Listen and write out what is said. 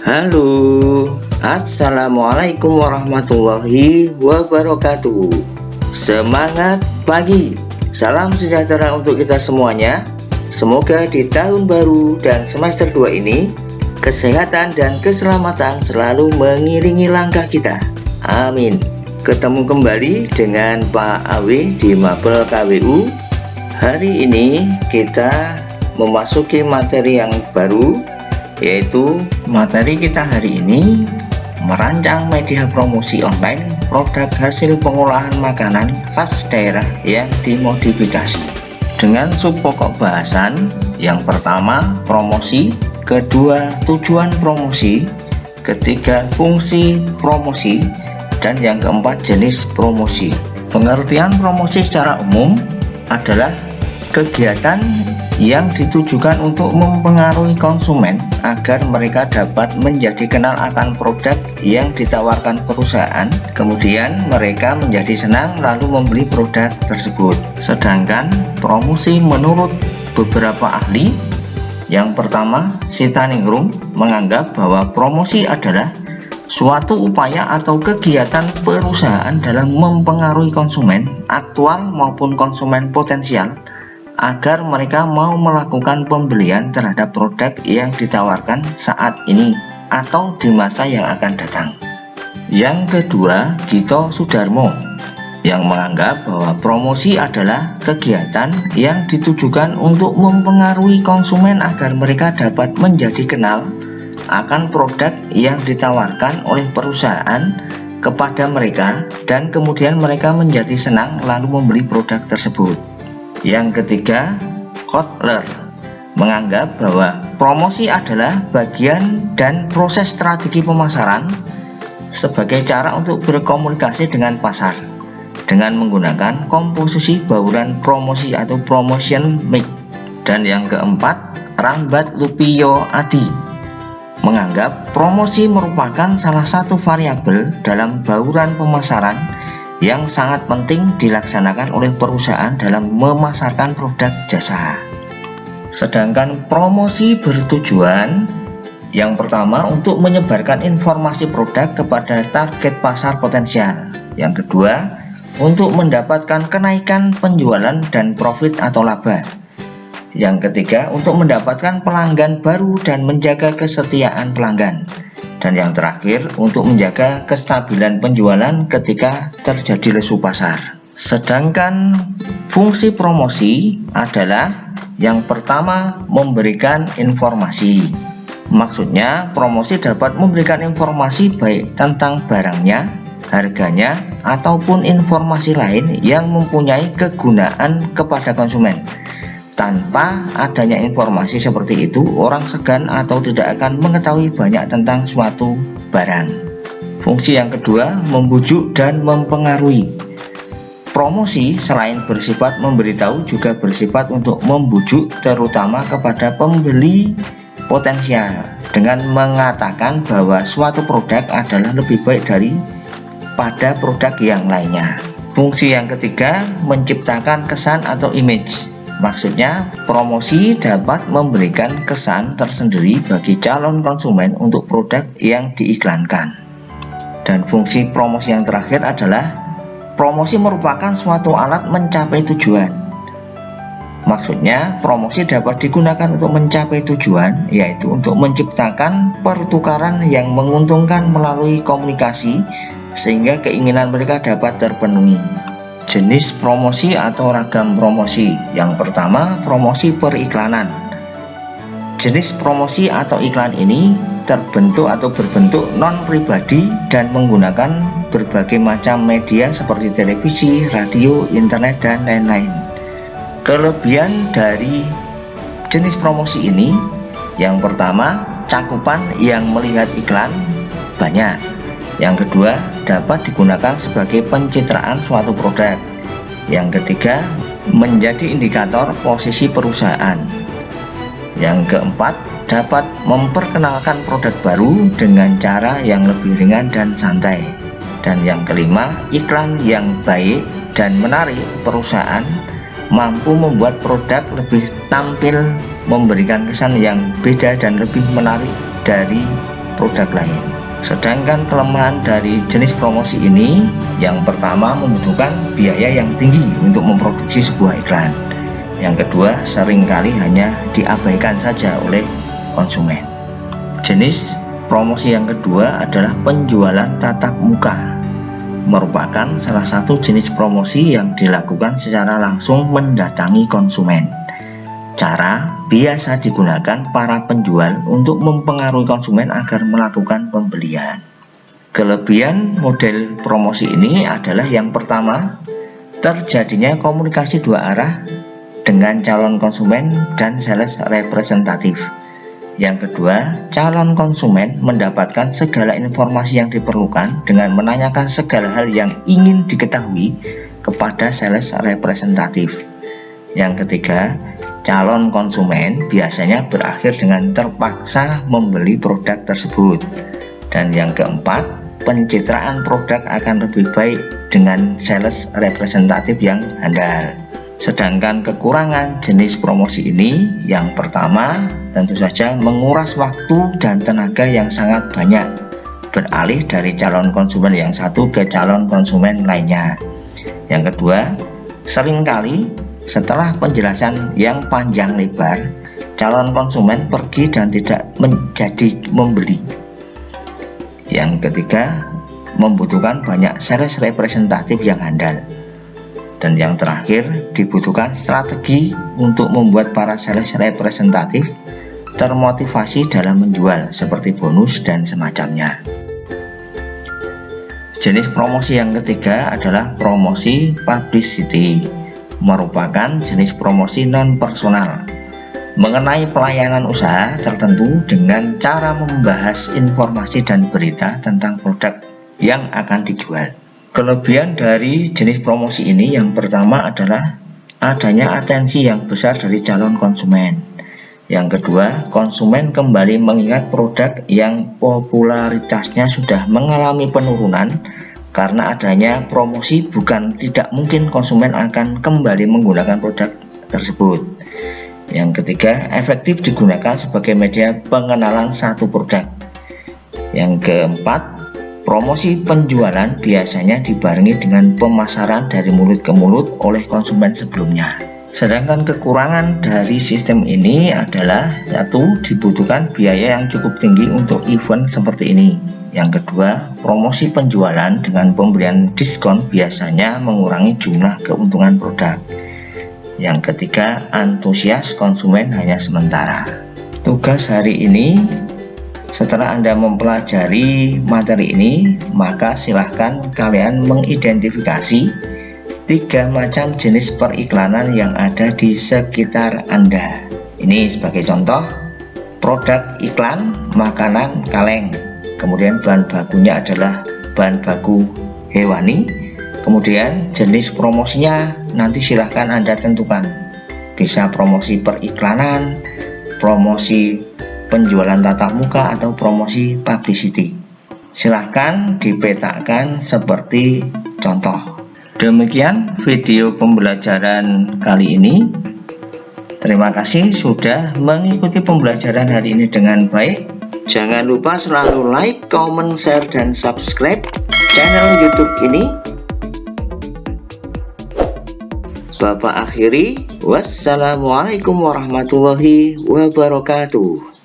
Halo, Assalamualaikum warahmatullahi wabarakatuh. Semangat pagi, salam sejahtera untuk kita semuanya. Semoga di tahun baru dan semester 2 ini kesehatan dan keselamatan selalu mengiringi langkah kita. Amin. Ketemu kembali dengan Pak Awi di Mabel KWU. Hari ini kita memasuki materi yang baru, yaitu materi kita hari ini merancang media promosi online produk hasil pengolahan makanan khas daerah yang dimodifikasi dengan subpokok bahasan. Yang pertama, promosi; kedua, tujuan promosi; ketiga, fungsi promosi; dan yang keempat, jenis promosi. Pengertian promosi secara umum adalah kegiatan yang ditujukan untuk mempengaruhi konsumen agar mereka dapat menjadi kenal akan produk yang ditawarkan perusahaan, kemudian mereka menjadi senang lalu membeli produk tersebut. Sedangkan promosi menurut beberapa ahli, yang pertama, Sitaningrum menganggap bahwa promosi adalah suatu upaya atau kegiatan perusahaan dalam mempengaruhi konsumen aktual maupun konsumen potensial agar mereka mau melakukan pembelian terhadap produk yang ditawarkan saat ini atau di masa yang akan datang. Yang kedua, Gito Sudarmo yang menganggap bahwa promosi adalah kegiatan yang ditujukan untuk mempengaruhi konsumen agar mereka dapat menjadi kenal akan produk yang ditawarkan oleh perusahaan kepada mereka dan kemudian mereka menjadi senang lalu membeli produk tersebut. Yang ketiga, Kotler menganggap bahwa promosi adalah bagian dan proses strategi pemasaran sebagai cara untuk berkomunikasi dengan pasar dengan menggunakan komposisi bauran promosi atau promotion mix. Dan yang keempat, Rambat Lupio Adi menganggap promosi merupakan salah satu variabel dalam bauran pemasaran yang sangat penting dilaksanakan oleh perusahaan dalam memasarkan produk jasa. Sedangkan promosi bertujuan yang pertama untuk menyebarkan informasi produk kepada target pasar potensial. Yang kedua, untuk mendapatkan kenaikan penjualan dan profit atau laba. Yang ketiga, untuk mendapatkan pelanggan baru dan menjaga kesetiaan pelanggan. Dan yang terakhir, untuk menjaga kestabilan penjualan ketika terjadi lesu pasar. Sedangkan fungsi promosi adalah yang pertama, memberikan informasi. Maksudnya, promosi dapat memberikan informasi baik tentang barangnya, harganya, ataupun informasi lain yang mempunyai kegunaan kepada konsumen. Tanpa adanya informasi seperti itu, orang segan atau tidak akan mengetahui banyak tentang suatu barang. Fungsi yang kedua, membujuk dan mempengaruhi. Promosi selain bersifat memberitahu juga bersifat untuk membujuk terutama kepada pembeli potensial dengan mengatakan bahwa suatu produk adalah lebih baik daripada produk yang lainnya. Fungsi yang ketiga, menciptakan kesan atau image. Maksudnya, promosi dapat memberikan kesan tersendiri bagi calon konsumen untuk produk yang diiklankan. Dan fungsi promosi yang terakhir adalah promosi merupakan suatu alat mencapai tujuan. Maksudnya, promosi dapat digunakan untuk mencapai tujuan, yaitu untuk menciptakan pertukaran yang menguntungkan melalui komunikasi sehingga keinginan mereka dapat terpenuhi. Jenis promosi atau ragam promosi. Yang pertama, promosi periklanan. Jenis promosi atau iklan ini terbentuk atau berbentuk non-pribadi dan menggunakan berbagai macam media seperti televisi, radio, internet, dan lain-lain. Kelebihan dari jenis promosi ini, yang pertama, cakupan yang melihat iklan banyak. Yang kedua, dapat digunakan sebagai pencitraan suatu produk. Yang ketiga, menjadi indikator posisi perusahaan. Yang keempat, dapat memperkenalkan produk baru dengan cara yang lebih ringan dan santai. Dan yang kelima, iklan yang baik dan menarik perusahaan mampu membuat produk lebih tampil, memberikan kesan yang beda dan lebih menarik dari produk lain. Sedangkan kelemahan dari jenis promosi ini, yang pertama membutuhkan biaya yang tinggi untuk memproduksi sebuah iklan. Yang kedua, seringkali hanya diabaikan saja oleh konsumen. Jenis promosi yang kedua adalah penjualan tatap muka. Merupakan salah satu jenis promosi yang dilakukan secara langsung mendatangi konsumen. Cara biasa digunakan para penjual untuk mempengaruhi konsumen agar melakukan pembelian. Kelebihan model promosi ini adalah yang pertama, terjadinya komunikasi dua arah dengan calon konsumen dan sales representatif. Yang kedua, calon konsumen mendapatkan segala informasi yang diperlukan dengan menanyakan segala hal yang ingin diketahui kepada sales representatif. Yang ketiga, calon konsumen biasanya berakhir dengan terpaksa membeli produk tersebut. Dan yang keempat, pencitraan produk akan lebih baik dengan sales representatif yang handal. Sedangkan kekurangan jenis promosi ini, yang pertama tentu saja menguras waktu dan tenaga yang sangat banyak, beralih dari calon konsumen yang satu ke calon konsumen lainnya. Yang kedua, seringkali setelah penjelasan yang panjang lebar, calon konsumen pergi dan tidak menjadi membeli. Yang ketiga, membutuhkan banyak sales representatif yang handal. Dan yang terakhir, dibutuhkan strategi untuk membuat para sales representatif termotivasi dalam menjual, seperti bonus dan semacamnya. Jenis promosi yang ketiga adalah promosi publicity. Merupakan jenis promosi non-personal mengenai pelayanan usaha tertentu dengan cara membahas informasi dan berita tentang produk yang akan dijual. Kelebihan dari jenis promosi ini yang pertama adalah adanya atensi yang besar dari calon konsumen. Yang kedua, konsumen kembali mengingat produk yang popularitasnya sudah mengalami penurunan karena adanya promosi. Bukan tidak mungkin konsumen akan kembali menggunakan produk tersebut. Yang ketiga, efektif digunakan sebagai media pengenalan satu produk. Yang keempat, promosi penjualan biasanya dibarengi dengan pemasaran dari mulut ke mulut oleh konsumen sebelumnya. Sedangkan kekurangan dari sistem ini adalah satu, dibutuhkan biaya yang cukup tinggi untuk event seperti ini. Yang kedua, promosi penjualan dengan pemberian diskon biasanya mengurangi jumlah keuntungan produk. Yang ketiga, antusias konsumen hanya sementara. Tugas hari ini, setelah Anda mempelajari materi ini, maka silahkan kalian mengidentifikasi 3 macam jenis periklanan yang ada di sekitar Anda. Ini sebagai contoh, produk iklan makanan kaleng, kemudian bahan bakunya adalah bahan baku hewani, kemudian jenis promosinya nanti silahkan Anda tentukan, bisa promosi periklanan, promosi penjualan tatap muka, atau promosi publicity. Silahkan dipetakan seperti contoh. Demikian video pembelajaran kali ini. Terima kasih sudah mengikuti pembelajaran hari ini dengan baik. Jangan lupa selalu like, comment, share, dan subscribe channel YouTube ini. Bapak akhiri, wassalamualaikum warahmatullahi wabarakatuh.